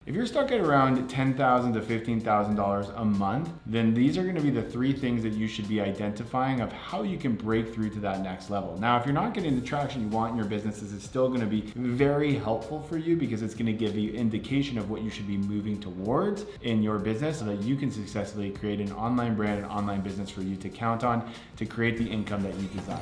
If you're stuck at around $10,000 to $15,000 a month, then these are gonna be the three things that you should be identifying of how you can break through to that next level. Now, if you're not getting the traction you want in your business, this is still gonna be very helpful for you because it's gonna give you indication of what you should be moving towards in your business so that you can successfully create an online brand, an online business for you to count on to create the income that you desire.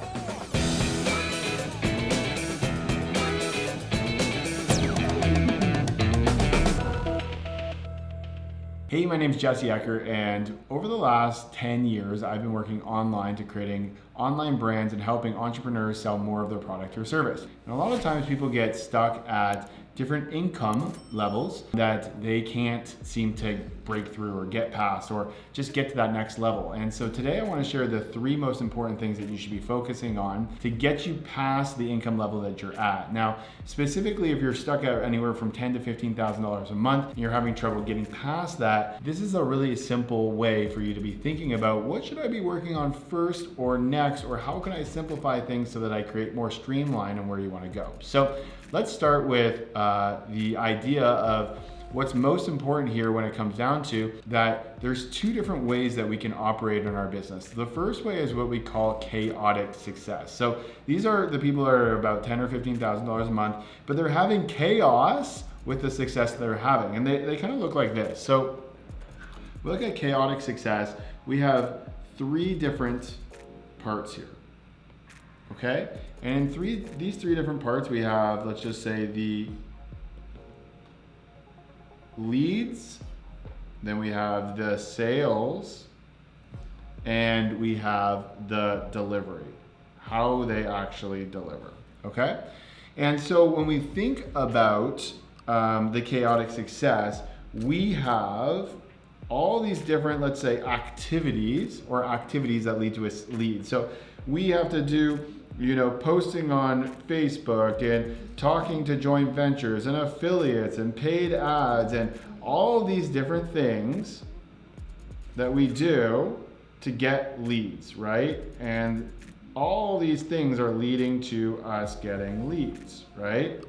Hey, my name is Jesse Eker, and over the last 10 years, I've been working online to creating online brands and helping entrepreneurs sell more of their product or service. And a lot of times people get stuck at different income levels that they can't seem to break through or get past or just get to that next level. And so today I want to share the three most important things that you should be focusing on to get you past the income level that you're at. Now, specifically if you're stuck at anywhere from $10,000 to $15,000 a month and you're having trouble getting past that, this is a really simple way for you to be thinking about what should I be working on first or next, or how can I simplify things so that I create more streamline on where you want to go. So let's start with the idea of what's most important here when it comes down to that there's two different ways that we can operate in our business. The first way is what we call chaotic success. So these are the people that are about $10,000 or $15,000 a month, but they're having chaos with the success they're having. And they kind of look like this. So we look at chaotic success. We have three different parts here. Okay, and these three different parts we have, let's just say the leads, then we have the sales, and we have the delivery, how they actually deliver, okay? And so when we think about the chaotic success, we have all these different, let's say, activities that lead to a lead. So we have to do, posting on Facebook and talking to joint ventures and affiliates and paid ads and all these different things that we do to get leads, right? And all these things are leading to us getting leads, right?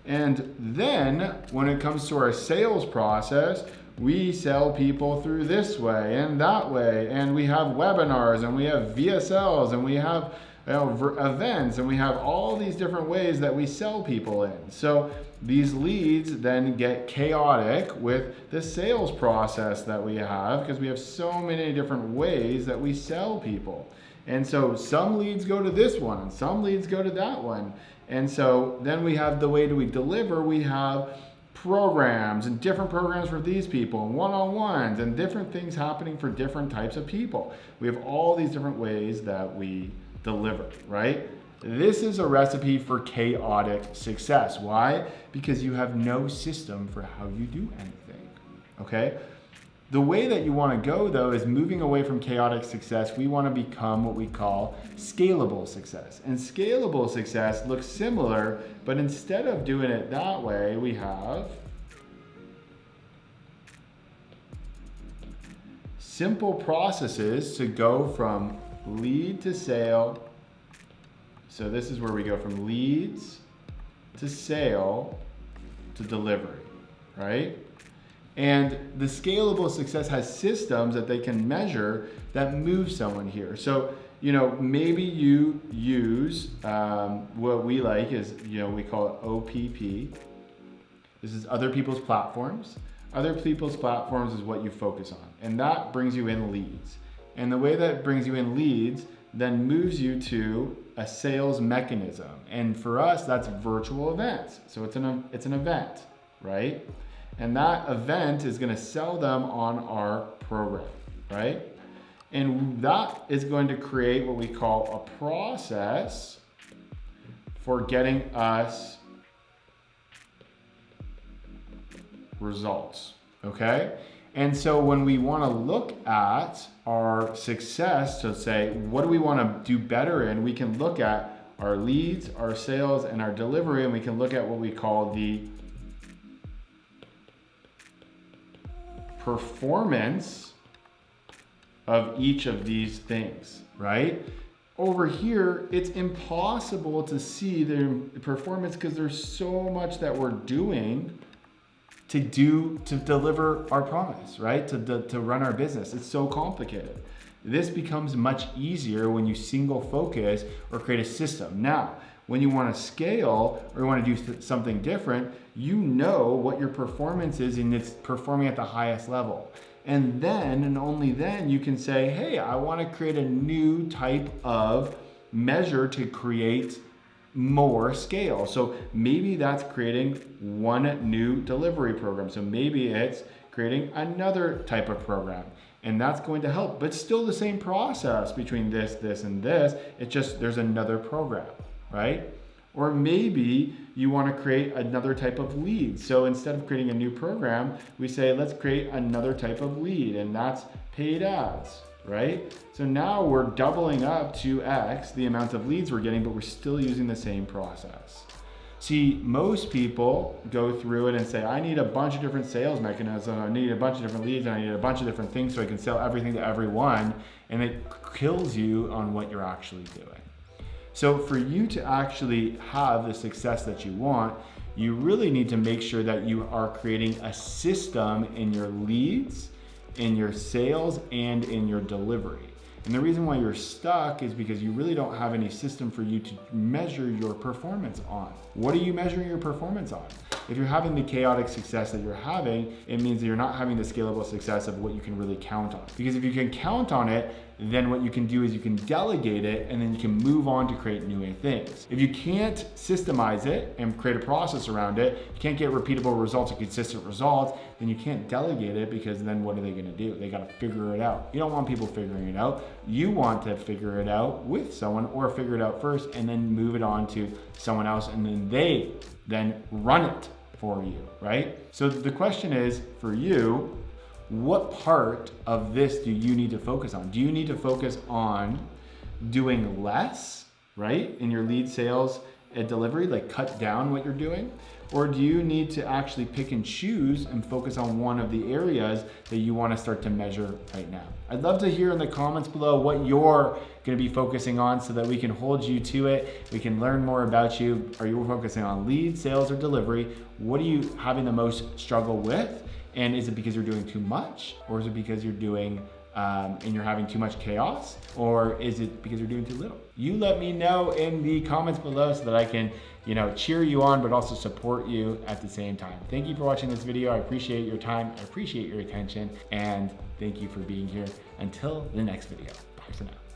And then when it comes to our sales process, we sell people through this way and that way, and we have webinars and we have VSLs and we have events, and we have all these different ways that we sell people in. So these leads then get chaotic with the sales process that we have because we have so many different ways that we sell people. And so some leads go to this one and some leads go to that one. And so then we have the way that we deliver. We have programs and different programs for these people and one-on-ones and different things happening for different types of people. We have all these different ways that we deliver, right? This is a recipe for chaotic success. Why? Because you have no system for how you do anything, okay? The way that you want to go, though, is moving away from chaotic success. We want to become what we call scalable success. And scalable success looks similar, but instead of doing it that way, we have simple processes to go from lead to sale. So this is where we go from leads to sale to delivery, right? And the scalable success has systems that they can measure that move someone here. So, maybe you use what we like is, we call it OPP. This is other people's platforms. Other people's platforms is what you focus on. And that brings you in leads. And the way that brings you in leads then moves you to a sales mechanism. And for us, that's virtual events. So it's an event, right? And that event is going to sell them on our program, right? And that is going to create what we call a process for getting us results, okay? And so when we want to look at our success to say, what do we want to do better in, we can look at our leads, our sales, and our delivery, and we can look at what we call the performance of each of these things, right? Over here, it's impossible to see the performance because there's so much that we're doing to deliver our promise, right? To run our business. It's so complicated. This becomes much easier when you single focus or create a system. Now, when you want to scale or you want to do something different, you know what your performance is and it's performing at the highest level. And then, and only then, you can say, hey, I want to create a new type of measure to create more scale. So maybe that's creating one new delivery program. So maybe it's creating another type of program. And that's going to help, but still the same process between this, this, and this. It's just there's another program, right? Or maybe you want to create another type of lead. So instead of creating a new program, we say, let's create another type of lead, and that's paid ads, right? So now we're doubling up to X the amount of leads we're getting, but we're still using the same process. See, most people go through it and say, I need a bunch of different sales mechanisms, I need a bunch of different leads, and I need a bunch of different things so I can sell everything to everyone, and it kills you on what you're actually doing. So for you to actually have the success that you want, you really need to make sure that you are creating a system in your leads, in your sales, and in your delivery. And the reason why you're stuck is because you really don't have any system for you to measure your performance on. What are you measuring your performance on? If you're having the chaotic success that you're having, it means that you're not having the scalable success of what you can really count on. Because if you can count on it, then what you can do is you can delegate it and then you can move on to create new things. If you can't systemize it and create a process around it, you can't get repeatable results or consistent results, then you can't delegate it, because then what are they gonna do? They gotta figure it out. You don't want people figuring it out. You want to figure it out with someone, or figure it out first and then move it on to someone else, and then they then run it for you, right? So the question is, for you, what part of this do you need to focus on? Do you need to focus on doing less, right, in your lead sales and delivery, like cut down what you're doing? Or do you need to actually pick and choose and focus on one of the areas that you want to start to measure right now? I'd love to hear in the comments below what you're going to be focusing on so that we can hold you to it. We can learn more about you. Are you focusing on lead, sales, or delivery? What are you having the most struggle with? And is it because you're doing too much? Or is it because you're doing and you're having too much chaos? Or is it because you're doing too little? You let me know in the comments below so that I can, cheer you on, but also support you at the same time. Thank you for watching this video. I appreciate your time. I appreciate your attention. And thank you for being here. Until the next video. Bye for now.